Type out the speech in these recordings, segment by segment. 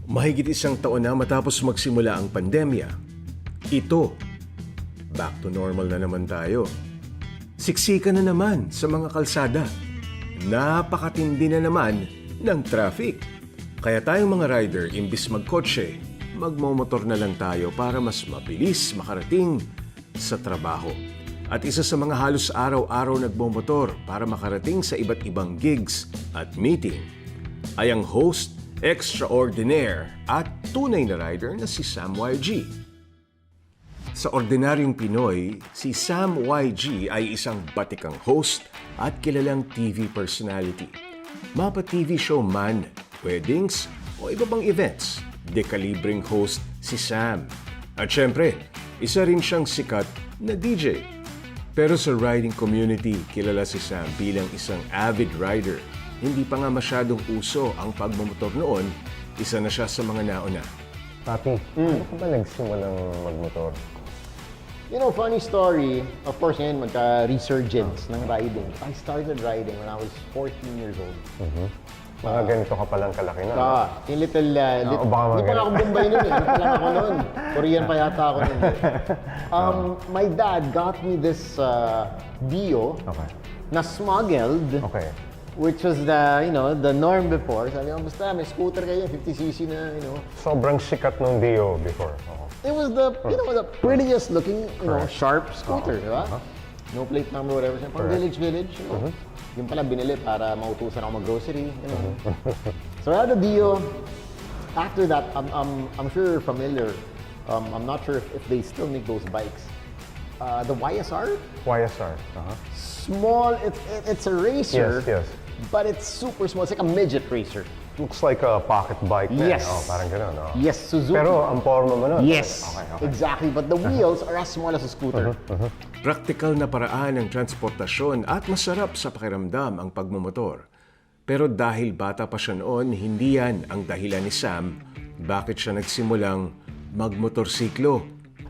Mahigit isang taon na matapos magsimula ang pandemya, ito, back to normal na naman tayo. Siksikan na naman sa mga kalsada. Napakatindi na naman ng traffic. Kaya tayong mga rider, imbis magkotse, magmomotor na lang tayo para mas mabilis makarating sa trabaho. At isa sa mga halos araw-araw nagmomotor para makarating sa iba't ibang gigs at meeting ay ang host extraordinaire at tunay na rider na si Sam YG. Sa ordinaryong Pinoy, si Sam YG ay isang batikang host at kilalang TV personality. Mapa TV show man, weddings o iba pang events, dekalibreng host si Sam. At syempre, isa rin siyang sikat na DJ. Pero sa riding community, kilala si Sam bilang isang avid rider. Hindi pa nga masyadong uso ang pagmamotor noon, isa na siya sa mga nauna. Papi, ano ka ba nagsimulang magmotor? You know, funny story. Of course, ngayon magka-resurgence ng riding. I started riding when I was 14 years old. Mga ganito ka palang kalaki na. Yung little... baka Hindi pa ako Bombay nun eh. Ano pa lang ako nun? Korean pa yata ako nun. My dad got me this Dio na smuggled. Okay. Which was the norm before. Sabi ko, basta may scooter kayo, 50cc na, Sobrang sikat nung Dio before. It was the, the prettiest looking, sharp scooter, di ba? No plate number, whatever. Pang village, Yung pala binili para mautusan ako mag-grocery, So I had a Dio. After that, I'm sure you're familiar. I'm not sure if they still make those bikes. The YSR? YSR. Small, it's a racer. Yes. But it's super small. It's like a midget racer. Looks like a pocket bike. Yes. Parang gano'n. Yes, Suzuki. Pero ang forma mo nun. Yes, Okay. exactly. But the wheels are as small as a scooter. Praktikal na paraan ng transportasyon at masarap sa pakiramdam ang pagmamotor. Pero dahil bata pa siya noon, hindi yan ang dahilan ni Sam bakit siya nagsimulang magmotorsiklo.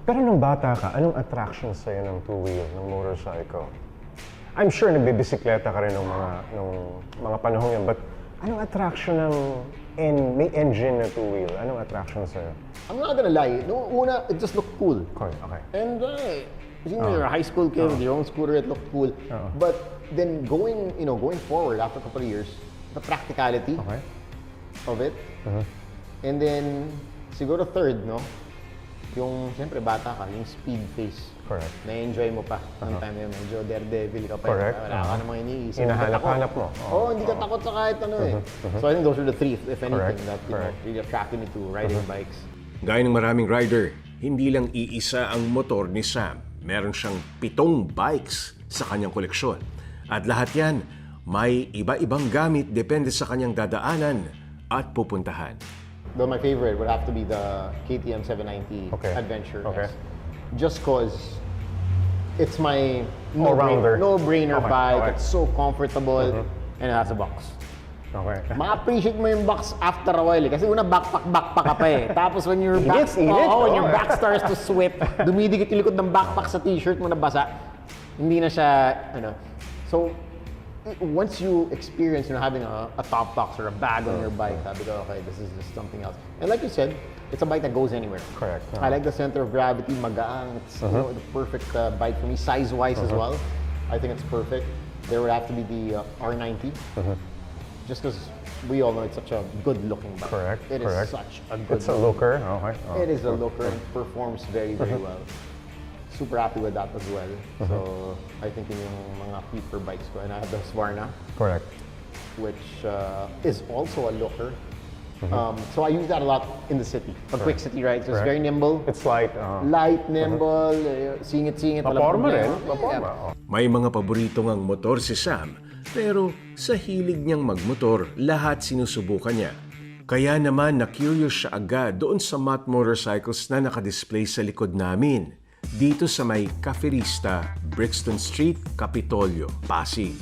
Pero nung bata ka, anong attraction sa'yo ng two-wheel, ng motorcycle? I'm sure nagbibisikleta ka rin nung mga panahon yan, but anong attraction may engine na two-wheel? Anong attraction sa'yo? I'm not gonna lie. No, una, it just looked cool. Okay. And you're a high school kid with your own scooter, it looked cool. But then going forward after a couple of years, the practicality of it, and then siguro third, yung siyempre bata ka, yung speed face. Correct. Na-enjoy mo pa. Noong time yun, medyo daredevil ka pa. Correct. Wala ka namang iniisip. Hinahanap-hanap mo. Hindi ka takot sa kahit ano eh. So I think those are the three, if anything, that Correct. really attracted me to riding bikes. Gaya ng maraming rider, hindi lang iisa ang motor ni Sam. Meron siyang 7 bikes sa kanyang koleksyon. At lahat yan, may iba-ibang gamit depende sa kanyang dadaanan at pupuntahan. Though my favorite would have to be the KTM 790 Adventure. Okay. Just cause it's my All-rounder. no-brainer bike. Okay. It's so comfortable and it has a box. Okay. Ma-appreciate mo yung box after a while eh. Kasi una backpack ka pa eh. Tapos when your back, when your back starts to sweat, dumidikit yung likod ng backpack sa t-shirt mo na basa, hindi na siya, So, once you experience having a top box or a bag on your bike, sabi ko, okay, this is just something else. And like you said, it's a bike that goes anywhere. Correct. I like the center of gravity, magaang. It's the perfect bike for me, size-wise as well. I think it's perfect. There would have to be the R90. Just because we all know it's such a good-looking bike. Correct. It is such a good. It's a looker. Okay. It is a looker and performs very, very well. Super happy with that as well. So I think yung mga keeper bikes ko, and I have the Swarna. Correct. Which is also a looker. So I use that a lot in the city. For quick city rides, it's very nimble. It's light. Light, nimble, singit-singit. Maporma rin. May mga paborito ngang motor si Sam, pero sa hilig niyang magmotor, lahat sinusubukan niya. Kaya naman na-curious siya agad doon sa Mutt motorcycles na nakadisplay sa likod namin. Dito sa may Caferista, Brixton Street, Capitolio, Pasig.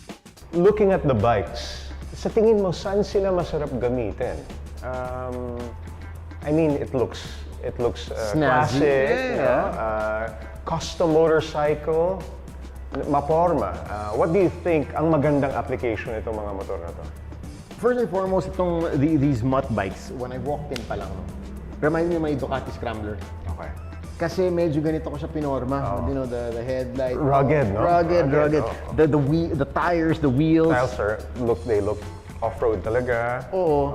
Looking at the bikes, sa tingin mo, saan sila masarap gamitin? I mean, it looks Snazzy. classic, custom motorcycle, maporma. What do you think ang magandang application nitong mga motor na to? First and foremost, these Mutt bikes, when I walked in pa lang, no, remind me of my Ducati Scrambler. Okay. Kasi medyo ganito ko siya pinorma. You know, the headlight. Rugged, no? Rugged. Oh. The tires, the wheels. Tires they look off-road talaga. Oo.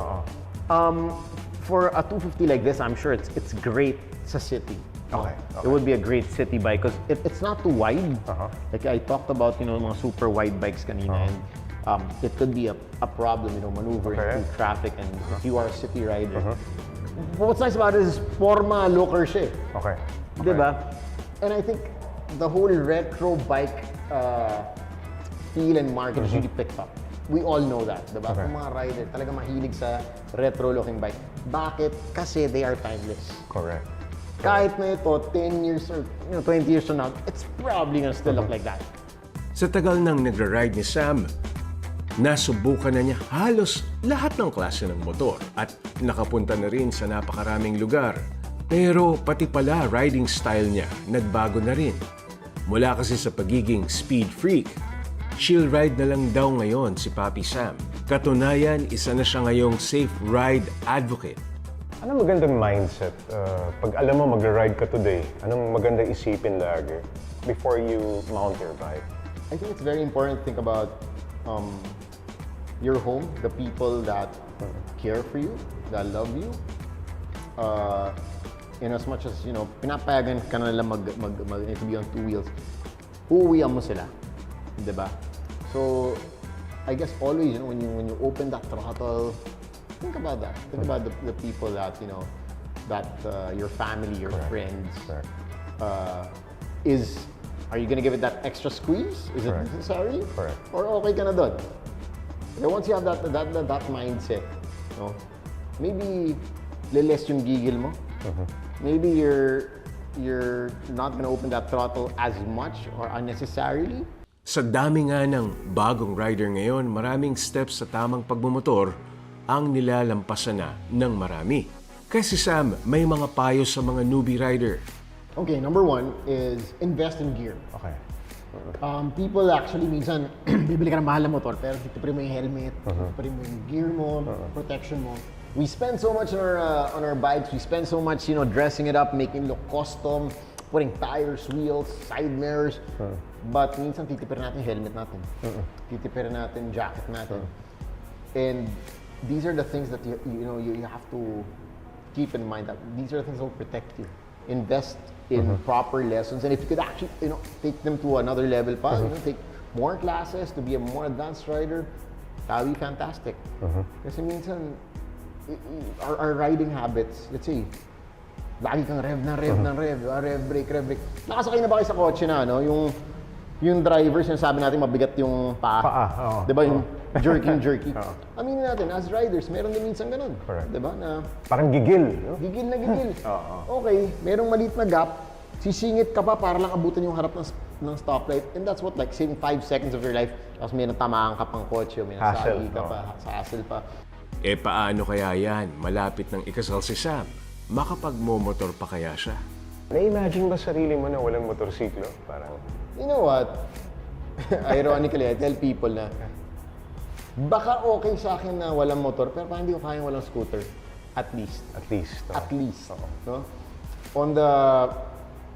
For a 250 like this, I'm sure it's great sa city. Okay. It would be a great city bike because it's not too wide. Like I talked about, you know, mga super wide bikes kanina, and it could be a problem, you know, maneuvering through traffic, and if you are a city rider. What's nice about it is forma locker siya. Okay. Diba? And I think the whole retro bike feel and market is really picked up. We all know that, diba? Kung mga rider, talaga mahilig sa retro-looking bike. Bakit? Kasi they are timeless. Correct. Kahit na ito, 10 years or 20 years from now, it's probably gonna still look like that. Sa tagal ng nagra-ride ni Sam, nasubukan na niya halos lahat ng klase ng motor at nakapunta na rin sa napakaraming lugar. Pero pati pala riding style niya nagbago na rin. Mula kasi sa pagiging speed freak, chill ride na lang daw ngayon si Papi Sam. Katunayan, isa na siya ngayong safe ride advocate. Anong magandang mindset? Pag alam mo magra-ride ka today, anong magandang isipin lagi before you mount your bike? I think it's very important to think about your home, the people that care for you, that love you. In as much as, you know, pinapayagan ka na nila to be on two wheels, uuwian mo sila, diba? So, I guess always, you know, when you open that throttle, think about that. Think about the people that, you know, that your family, your friends, are you gonna give it that extra squeeze? Is it necessary? Or okay ka na doon? And once you have that mindset, no, maybe less yung gigil mo. Maybe you're not gonna open that throttle as much or unnecessarily. Sa dami nga ng bagong rider ngayon, maraming steps sa tamang pagmumotor ang nilalampasan na ng marami. Kasi Sam, may mga payo sa mga newbie rider. Okay, number one is invest in gear. Okay. People actually minsan, bibili ka ng mahal na motor, pero titipirin mo yung helmet, titipirin mo yung gear mo, protection mo. We spend so much on our bikes, we spend so much, you know, dressing it up, making it look custom, putting tires, wheels, side mirrors. But minsan titipirin natin yung helmet natin. Titipirin natin yung jacket natin. And these are the things that you have to keep in mind, that these are the things that will protect you. Invest in proper lessons, and if you could actually, you know, take them to another level pa, you know, take more classes to be a more advanced rider, that would be fantastic. Kasi minsan, our riding habits, let's say, lagi kang rev brake. Nakasakay na ba kayo sa kotse na, no? Yung driver, sinasabi natin mabigat yung paa. Diba? Yung jerky. Aminin natin, as riders, meron din minsan ganun. Correct. Diba? Na Parang gigil. No? gigil. Okay, merong maliit na gap, sisingit ka pa para lang abutan yung harap ng stoplight, and that's what, like, saving 5 seconds of your life, tapos may natamaan ka pang kotse, may nasagi ka pa, sa hassle pa. E paano kaya yan? Malapit ng ikasal si Sam. Makapagmomotor pa kaya siya? Na-imagine ba sarili mo na walang motorsiklo? Parang, You know what? Ironically, I tell people na baka okay sa akin na walang motor, pero parang hindi ko kayang walang scooter. At least. at least. At least. No? On the,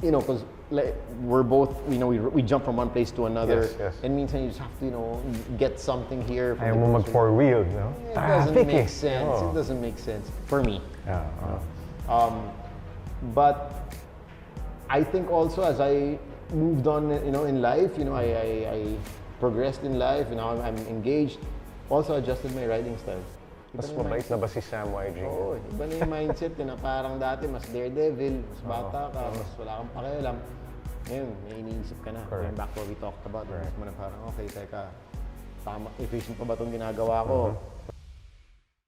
you know, because like, we're both, you know, we jump from one place to another. Yes. And minsan you just have to, you know, get something here. Ayaw mo mag four-wheel, no? It doesn't make sense. It doesn't make sense for me. But I think also as I moved on, you know, in life, you know, I progressed in life, you know, I'm engaged. Also adjusted my riding style. Mas mabait na ba si Sam YG? Oo, iba na yung mindset na parang dati mas daredevil, mas bata ka, mas wala kang pakialam. Ngayon, may iniisip ka na. Going back to what we talked about, mo na parang, okay, teka, tama, efficient pa ba itong ginagawa ko?